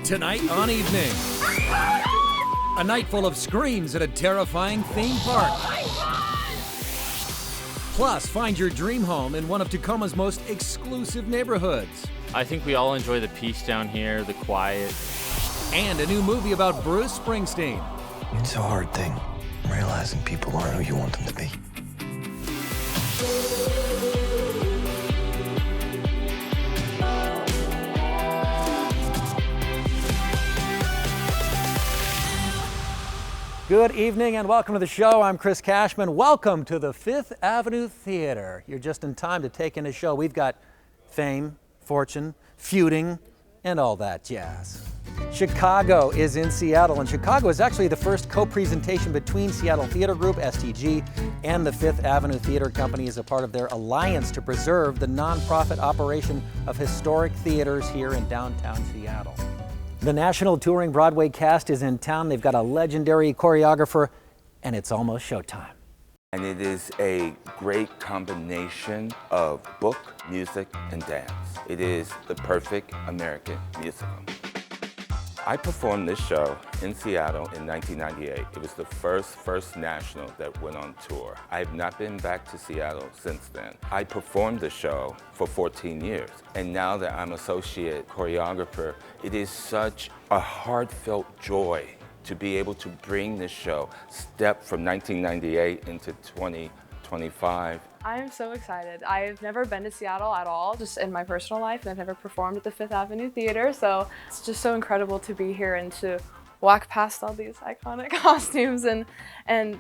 Tonight on Evening. A night full of screams at a terrifying theme park. Plus, find your dream home in one of Tacoma's most exclusive neighborhoods. I think we all enjoy the peace down here, the quiet. And a new movie about Bruce Springsteen. It's a hard thing, realizing people aren't who you want them to be. Good evening and welcome to the show. I'm Chris Cashman. Welcome to the Fifth Avenue Theater. You're just in time to take in a show. We've got fame, fortune, feuding, and all that jazz. Chicago is in Seattle, and Chicago is actually the first co-presentation between Seattle Theater Group, STG, and the Fifth Avenue Theater Company as a part of their alliance to preserve the nonprofit operation of historic theaters here in downtown Seattle. The national touring Broadway cast is in town. They've got a legendary choreographer, and it's almost showtime. And it is a great combination of book, music, and dance. It is the perfect American musical. I performed this show in Seattle in 1998. It was the first national that went on tour. I have not been back to Seattle since then. I performed the show for 14 years, and now that I'm associate choreographer, it is such a heartfelt joy to be able to bring this show, step from 1998 into 2025. I am so excited. I've never been to Seattle at all, just in my personal life, and I've never performed at the Fifth Avenue Theater, so it's just so incredible to be here and to walk past all these iconic costumes and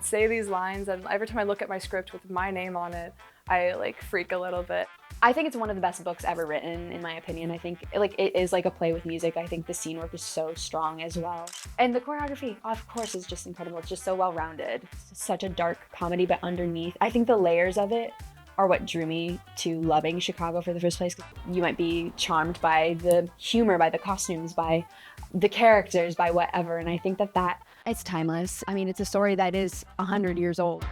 say these lines, and every time I look at my script with my name on it, I freak a little bit. I think it's one of the best books ever written, in my opinion. I think it is like a play with music. I think the scene work is so strong as well. And the choreography, of course, is just incredible. It's just so well-rounded. It's such a dark comedy, but underneath, I think the layers of it are what drew me to loving Chicago for the first place. You might be charmed by the humor, by the costumes, by the characters, by whatever. And I think that it's timeless. I mean, it's a story that is 100 years old.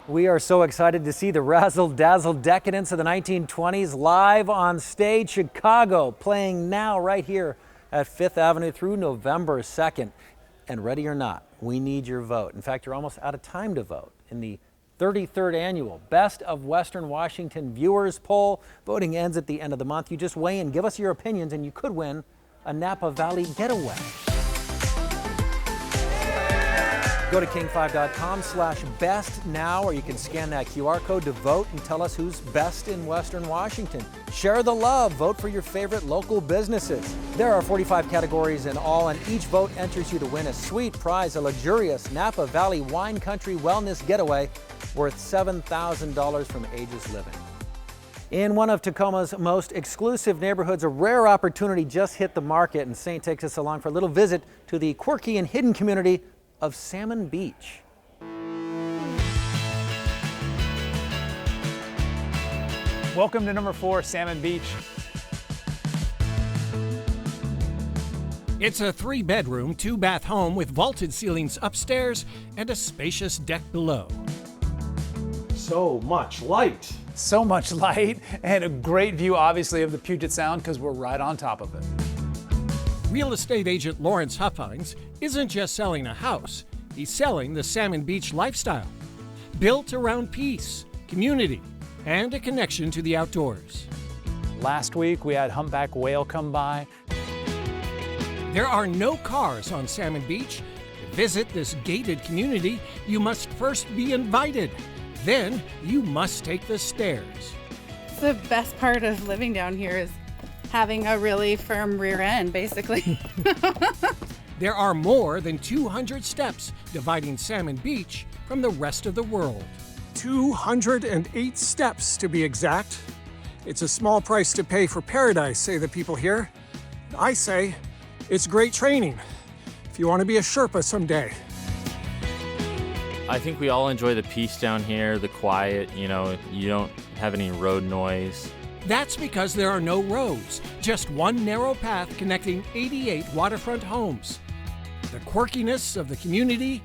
We are so excited to see the razzle-dazzle decadence of the 1920s live on stage. Chicago playing now right here at Fifth Avenue through November 2nd. And ready or not, we need your vote. In fact, you're almost out of time to vote in the 33rd annual Best of Western Washington Viewers Poll. Voting ends at the end of the month. You just weigh in, give us your opinions, and you could win a Napa Valley getaway. Go to king5.com/best now, or you can scan that QR code to vote and tell us who's best in Western Washington. Share the love. Vote for your favorite local businesses. There are 45 categories in all, and each vote enters you to win a sweet prize, a luxurious Napa Valley Wine Country Wellness Getaway worth $7,000 from Ages Living. In one of Tacoma's most exclusive neighborhoods, a rare opportunity just hit the market, and Saint takes us along for a little visit to the quirky and hidden community of Salmon Beach. Welcome to number 4, Salmon Beach. It's a 3-bedroom, 2-bath home with vaulted ceilings upstairs and a spacious deck below. So much light. So much light and a great view, obviously, of the Puget Sound because we're right on top of it. Real estate agent Lawrence Huffines isn't just selling a house, he's selling the Salmon Beach lifestyle. Built around peace, community, and a connection to the outdoors. Last week we had humpback whale come by. There are no cars on Salmon Beach. To visit this gated community, you must first be invited. Then you must take the stairs. The best part of living down here is having a really firm rear end, basically. There are more than 200 steps dividing Salmon Beach from the rest of the world. 208 steps to be exact. It's a small price to pay for paradise, say the people here. I say it's great training if you want to be a Sherpa someday. I think we all enjoy the peace down here, the quiet, you don't have any road noise. That's because there are no roads, just one narrow path connecting 88 waterfront homes. The quirkiness of the community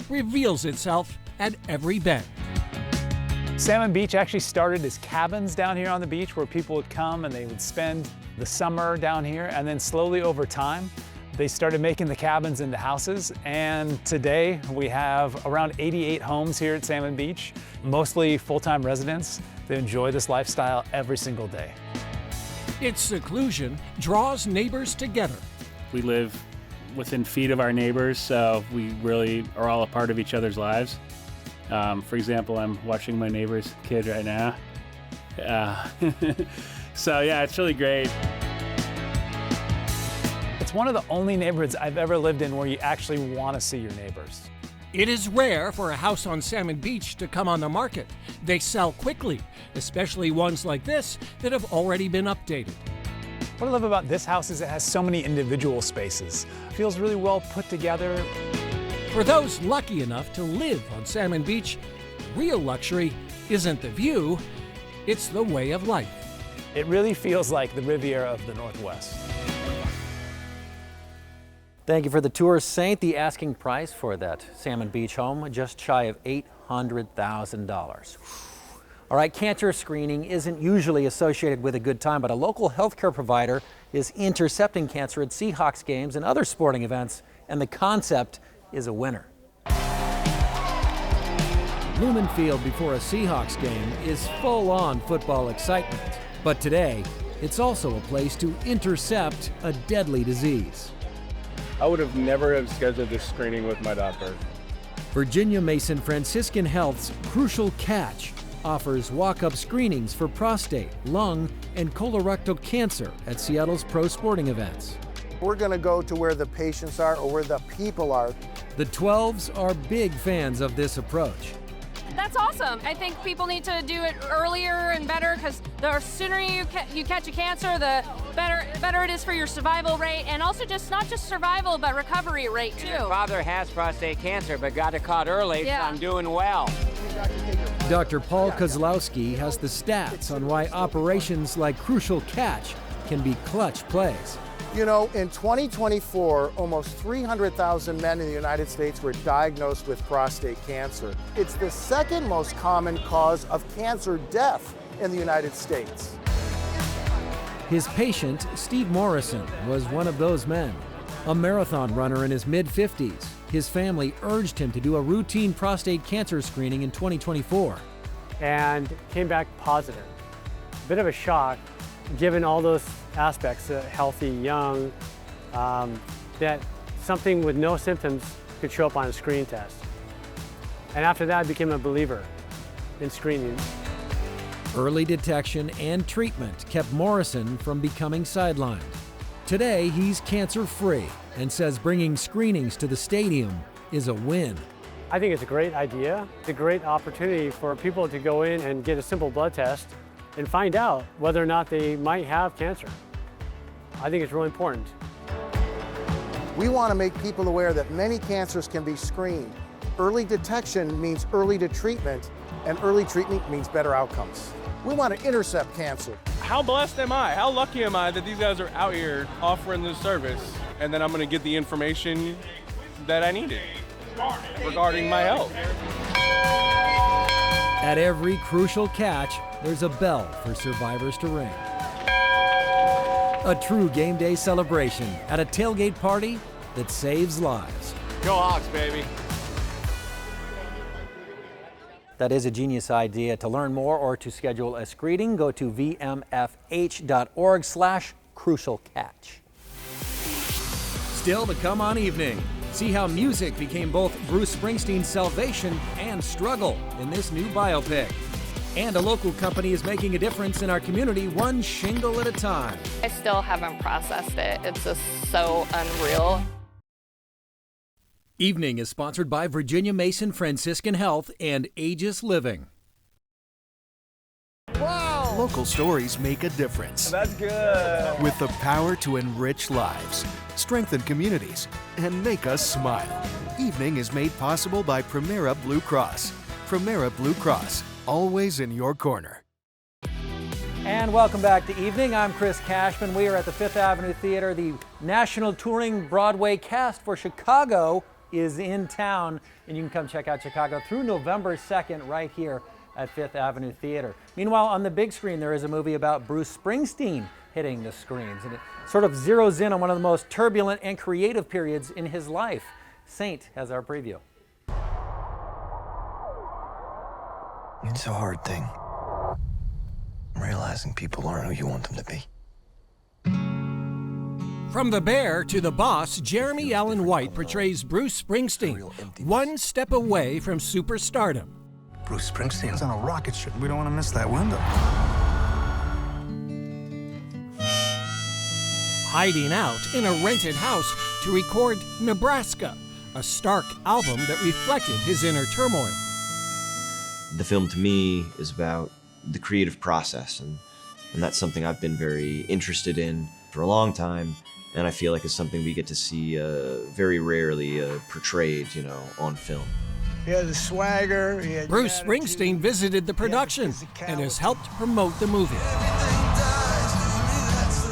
reveals itself at every bend. Salmon Beach actually started as cabins down here on the beach where people would come and they would spend the summer down here, and then slowly over time, They started making the cabins into houses, and today we have around 88 homes here at Salmon Beach, mostly full-time residents that enjoy this lifestyle every single day. Its seclusion draws neighbors together. We live within feet of our neighbors, so we really are all a part of each other's lives. For example, I'm watching my neighbor's kid right now. So yeah, it's really great. It's one of the only neighborhoods I've ever lived in where you actually want to see your neighbors. It is rare for a house on Salmon Beach to come on the market. They sell quickly, especially ones like this that have already been updated. What I love about this house is it has so many individual spaces. It feels really well put together. For those lucky enough to live on Salmon Beach, real luxury isn't the view, it's the way of life. It really feels like the Riviera of the Northwest. Thank you for the tour, Saint. The asking price for that Salmon Beach home, just shy of $800,000. All right, cancer screening isn't usually associated with a good time, but a local healthcare provider is intercepting cancer at Seahawks games and other sporting events, and the concept is a winner. Lumen Field before a Seahawks game is full-on football excitement. But today, it's also a place to intercept a deadly disease. I would have never scheduled this screening with my doctor. Virginia Mason Franciscan Health's Crucial Catch offers walk-up screenings for prostate, lung, and colorectal cancer at Seattle's pro sporting events. We're going to go to where the patients are or where the people are. The 12s are big fans of this approach. That's awesome. I think people need to do it earlier and better, because the sooner you catch a cancer, the better it is for your survival rate, and also just not just survival, but recovery rate too. My father has prostate cancer, but got it caught early, so I'm doing well. Dr. Paul Kozlowski has the stats on why operations like Crucial Catch can be clutch plays. You know, in 2024, almost 300,000 men in the United States were diagnosed with prostate cancer. It's the second most common cause of cancer death in the United States. His patient, Steve Morrison, was one of those men. A marathon runner in his mid-50s, his family urged him to do a routine prostate cancer screening in 2024. And came back positive. A bit of a shock, given all those aspects, healthy, young, that something with no symptoms could show up on a screen test. And after that, I became a believer in screening. Early detection and treatment kept Morrison from becoming sidelined. Today, he's cancer-free and says bringing screenings to the stadium is a win. I think it's a great idea. It's a great opportunity for people to go in and get a simple blood test and find out whether or not they might have cancer. I think it's really important. We want to make people aware that many cancers can be screened. Early detection means early to treatment, and early treatment means better outcomes. We want to intercept cancer. How blessed am I? How lucky am I that these guys are out here offering this service, and then I'm going to get the information that I needed regarding my health. At every Crucial Catch, there's a bell for survivors to ring. A true game day celebration at a tailgate party that saves lives. Go Hawks, baby. That is a genius idea. To learn more or to schedule a screening, go to vmfh.org/crucialcatch. Still to come on evening. See how music became both Bruce Springsteen's salvation and struggle in this new biopic. And a local company is making a difference in our community, one shingle at a time. I still haven't processed it. It's just so unreal. Evening is sponsored by Virginia Mason Franciscan Health and Aegis Living. Wow! Local stories make a difference. That's good. With the power to enrich lives, strengthen communities, and make us smile. Evening is made possible by Primera Blue Cross. Primera Blue Cross, always in your corner. And welcome back to Evening. I'm Chris Cashman. We are at the Fifth Avenue Theater. The national touring Broadway cast for Chicago is in town, and you can come check out Chicago through November 2nd right here at Fifth Avenue Theater. Meanwhile, on the big screen, there is a movie about Bruce Springsteen hitting the screens. And it sort of zeroes in on one of the most turbulent and creative periods in his life. Saint has our preview. It's a hard thing, realizing people aren't who you want them to be. From the bear to the boss, Jeremy Allen White portrays Bruce Springsteen, one step away from superstardom. Bruce Springsteen's on a rocket ship. We don't want to miss that window. Hiding out in a rented house to record Nebraska, a stark album that reflected his inner turmoil. The film to me is about the creative process, and that's something I've been very interested in for a long time, and I feel like it's something we get to see very rarely portrayed, on film. He had the swagger. Bruce Springsteen visited the production and has helped promote the movie.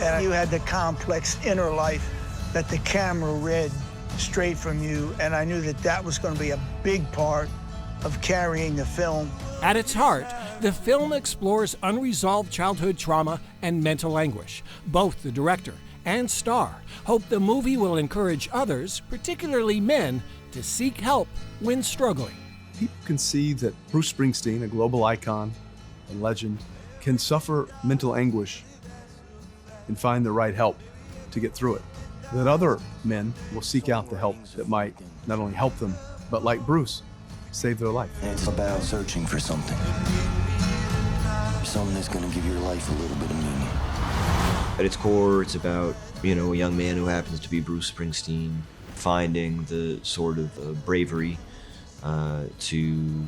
And you had the complex inner life that the camera read straight from you, and I knew that was going to be a big part of carrying the film. At its heart, the film explores unresolved childhood trauma and mental anguish. Both the director and star hope the movie will encourage others, particularly men, to seek help when struggling. People can see that Bruce Springsteen, a global icon and legend, can suffer mental anguish and find the right help to get through it. That other men will seek out the help that might not only help them, but like Bruce, save their life. It's about searching for something. Something that's going to give your life a little bit of meaning. At its core, it's about, a young man who happens to be Bruce Springsteen finding the sort of bravery to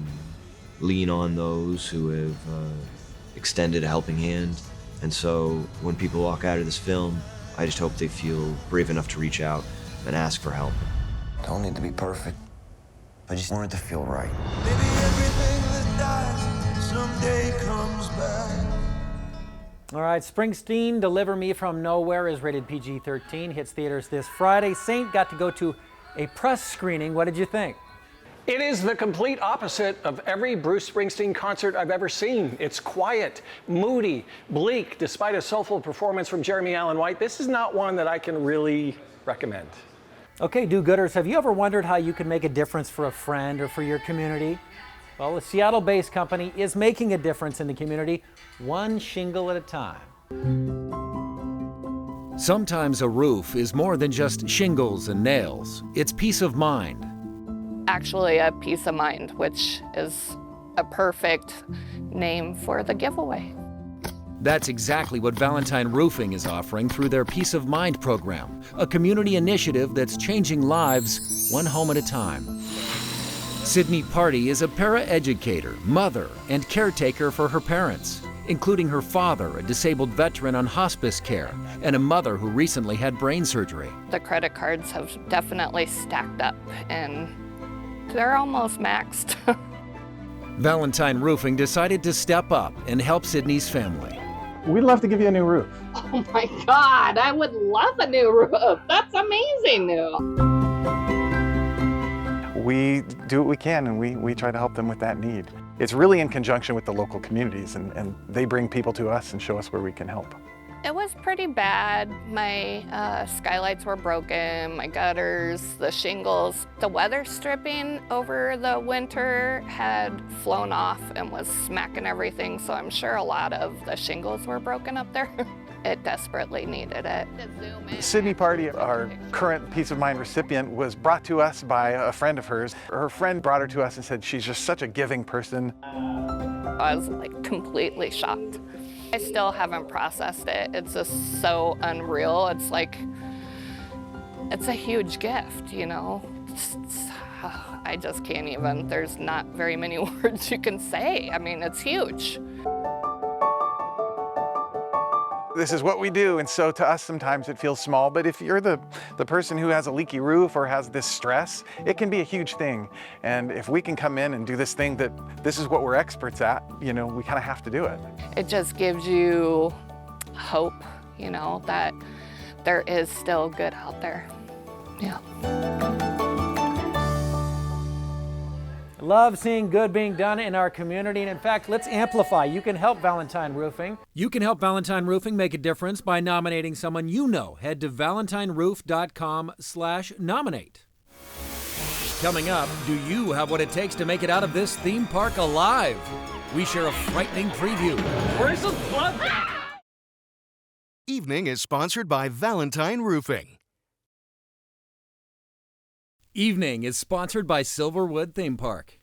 lean on those who have extended a helping hand. And so when people walk out of this film, I just hope they feel brave enough to reach out and ask for help. Don't need to be perfect. I just want it to feel right. Maybe everything that dies someday comes back. All right, Springsteen, Deliver Me From Nowhere is rated PG-13, hits theaters this Friday. Saint got to go to a press screening. What did you think? It is the complete opposite of every Bruce Springsteen concert I've ever seen. It's quiet, moody, bleak, despite a soulful performance from Jeremy Allen White. This is not one that I can really recommend. Okay, do-gooders, have you ever wondered how you can make a difference for a friend or for your community? Well, a Seattle-based company is making a difference in the community, one shingle at a time. Sometimes a roof is more than just shingles and nails. It's peace of mind. Actually, a peace of mind, which is a perfect name for the giveaway. That's exactly what Valentine Roofing is offering through their Peace of Mind program, a community initiative that's changing lives one home at a time. Sydney Party is a para-educator, mother, and caretaker for her parents, including her father, a disabled veteran on hospice care, and a mother who recently had brain surgery. The credit cards have definitely stacked up, and they're almost maxed. Valentine Roofing decided to step up and help Sydney's family. We'd love to give you a new roof. Oh my God, I would love a new roof. That's amazing new. We do what we can, and we try to help them with that need. It's really in conjunction with the local communities, and they bring people to us and show us where we can help. It was pretty bad. My skylights were broken, my gutters, the shingles. The weather stripping over the winter had flown off and was smacking everything, so I'm sure a lot of the shingles were broken up there. It desperately needed it. Sydney Party, our current Peace of Mind recipient, was brought to us by a friend of hers. Her friend brought her to us and said she's just such a giving person. I was like completely shocked. I still haven't processed it. It's just so unreal. It's like, it's a huge gift, I just can't even, there's not very many words you can say. I mean, it's huge. This is what we do, and so to us sometimes it feels small, but if you're the person who has a leaky roof or has this stress, it can be a huge thing. And if we can come in and do this thing that this is what we're experts at, we kind of have to do it. It just gives you hope, that there is still good out there. Yeah. Love seeing good being done in our community, and in fact, let's amplify. You can help Valentine Roofing. You can help Valentine Roofing make a difference by nominating someone you know. Head to valentineroof.com/nominate. Coming up, do you have what it takes to make it out of this theme park alive? We share a frightening preview. Where's the blood? Evening is sponsored by Valentine Roofing. Evening is sponsored by Silverwood Theme Park.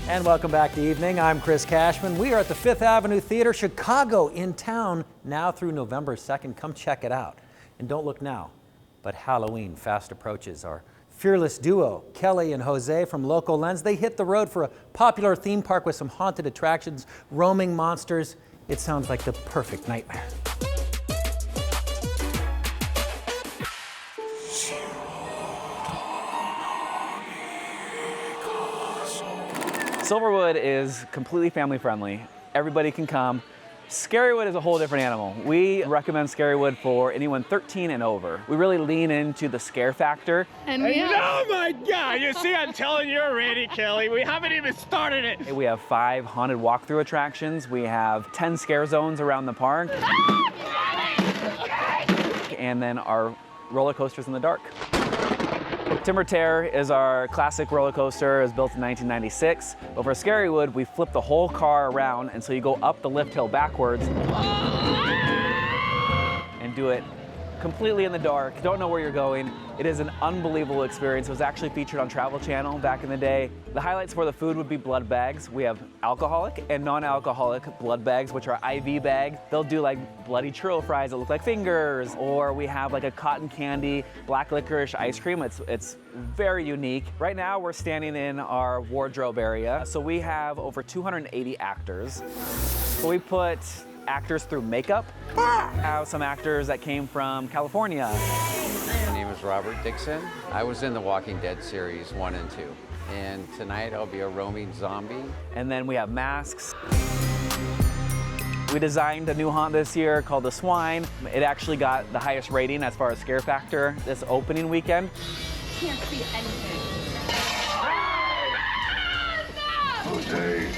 And welcome back to Evening. I'm Chris Cashman. We are at the Fifth Avenue Theater, Chicago, in town now through November 2nd. Come check it out. And don't look now, but Halloween fast approaches. Our fearless duo, Kelly and Jose from Local Lens, they hit the road for a popular theme park with some haunted attractions, roaming monsters. It sounds like the perfect nightmare. Silverwood is completely family friendly. Everybody can come. Scarywood is a whole different animal. We recommend Scarywood for anyone 13 and over. We really lean into the scare factor. And oh my God, you see, I'm telling you already, Kelly, we haven't even started it. We have 5 haunted walkthrough attractions. We have 10 scare zones around the park. And then our roller coasters in the dark. Timber Terror is our classic roller coaster. It was built in 1996. But for Scarywood, we flip the whole car around, and so you go up the lift hill backwards and do it completely in the dark. Don't know where you're going. It is an unbelievable experience. It was actually featured on Travel Channel back in the day. The highlights for the food would be blood bags. We have alcoholic and non-alcoholic blood bags, which are IV bags. They'll do like bloody churro fries that look like fingers, or we have like a cotton candy black licorice ice cream. It's very unique. Right now we're standing in our wardrobe area. So we have over 280 actors. So we put actors through makeup. We have some actors that came from California. My name is Robert Dixon. I was in the Walking Dead series 1 and 2. And tonight I'll be a roaming zombie. And then we have masks. We designed a new haunt this year called The Swine. It actually got the highest rating as far as scare factor this opening weekend. Can't see anything. Jose.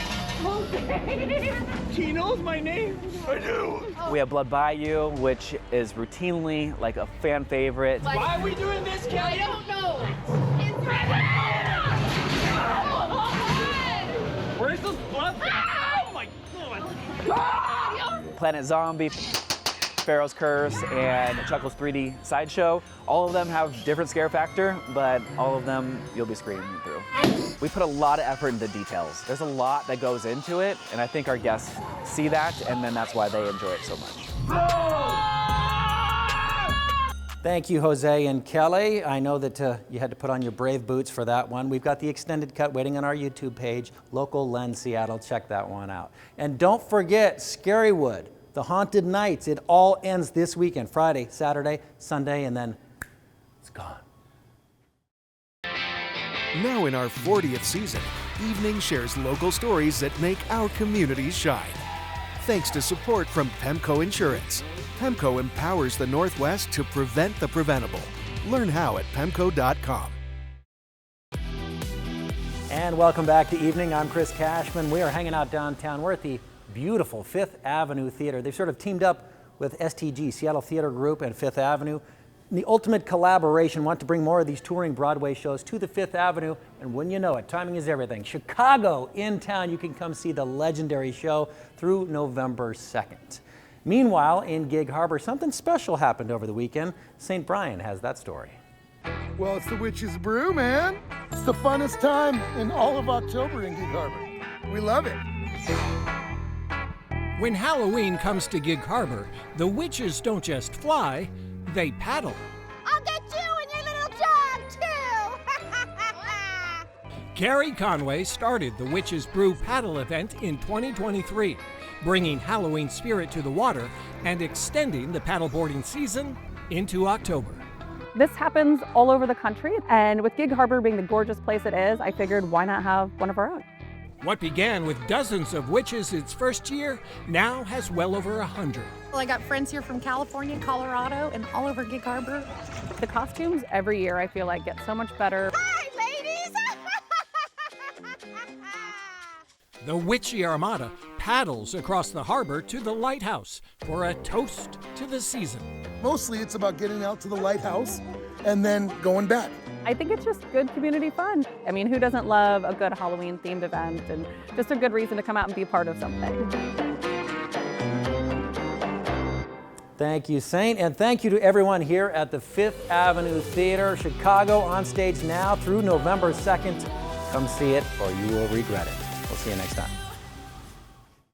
He knows my name. I do. We have Blood Bayou, which is routinely like a fan favorite. Why are we doing this, Kelly? I don't know. Where's the blood? Oh my God. Planet Zombie, Pharaoh's Curse, and Chuckles 3D Sideshow. All of them have different scare factor, but all of them you'll be screaming through. We put a lot of effort into details. There's a lot that goes into it, and I think our guests see that, and then that's why they enjoy it so much. Thank you, Jose and Kelly. I know that you had to put on your brave boots for that one. We've got the extended cut waiting on our YouTube page, Local Lens Seattle. Check that one out. And don't forget Scarywood, the Haunted Nights. It all ends this weekend, Friday, Saturday, Sunday, and then it's gone. Now in our 40th season, Evening shares local stories that make our communities shine. Thanks to support from Pemco Insurance. Pemco empowers the Northwest to prevent the preventable. Learn how at pemco.com. And welcome back to Evening. I'm Chris Cashman. We are hanging out downtown. We're at the beautiful Fifth Avenue Theater. They've sort of teamed up with STG, Seattle Theater Group, and Fifth Avenue. In the ultimate collaboration, want to bring more of these touring Broadway shows to the Fifth Avenue, and wouldn't you know it, timing is everything. Chicago in town, you can come see the legendary show through November 2nd. Meanwhile, in Gig Harbor, something special happened over the weekend. St. Brian has that story. Well, it's the Witch's Brew, man. It's the funnest time in all of October in Gig Harbor. We love it. When Halloween comes to Gig Harbor, the witches don't just fly, they paddle. I'll get you and your little dog, too! Carrie Conway started the Witch's Brew paddle event in 2023, bringing Halloween spirit to the water and extending the paddleboarding season into October. This happens all over the country, and with Gig Harbor being the gorgeous place it is, I figured why not have one of our own. What began with dozens of witches its first year now has well over 100. Well, I got friends here from California, Colorado, and all over Gig Harbor. The costumes every year I feel like get so much better. Hi, ladies! The witchy armada paddles across the harbor to the lighthouse for a toast to the season. Mostly it's about getting out to the lighthouse and then going back. I think it's just good community fun. I mean, who doesn't love a good Halloween-themed event and just a good reason to come out and be part of something. Thank you, Saint, and thank you to everyone here at the Fifth Avenue Theater, Chicago, on stage now through November 2nd. Come see it or you will regret it. We'll see you next time.